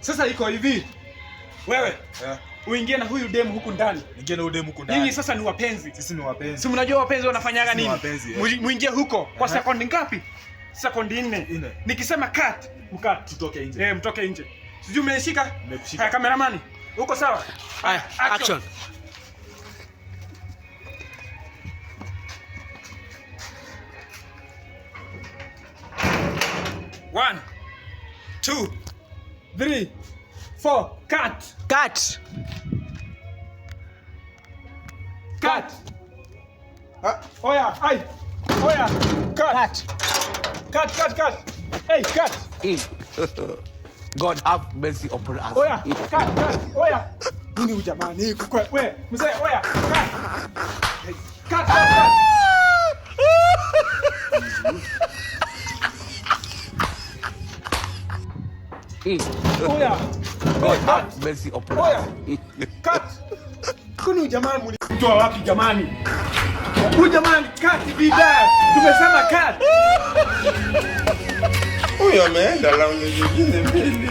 Sasa iko hivi. Wewe, uingie na huyu demu huku ndani. Ingie na huyu demu huku ndani. Nyinyi sasa ni wapenzi. Sisi ni wapenzi. Si mnajua wapenzi wanafanyaga nini? Muingie huko kwa sekondi ngapi? Sekondi 4. Nikisema cut, mkat. Tutoke nje. Mtoke nje. Sijui umeshika? Nimekushika. Haya, kameramani. Uko sawa? Haya, action. One, 2, 3, 4, cut. Cut. Cut. Oya, ai. Oya, cut. Cut. Hey, cut. God have mercy upon us. Oya, cut. Oya. Nini ujamani? Wewe, mzee, oya. Cut. Oya. God have mercy upon us. Oya. Cut. Kuni jamani mlitoa wapi jamani? Huyu jamani cut bidhaa. Tumesema cut. Huyo ameenda launi nyingine mbili.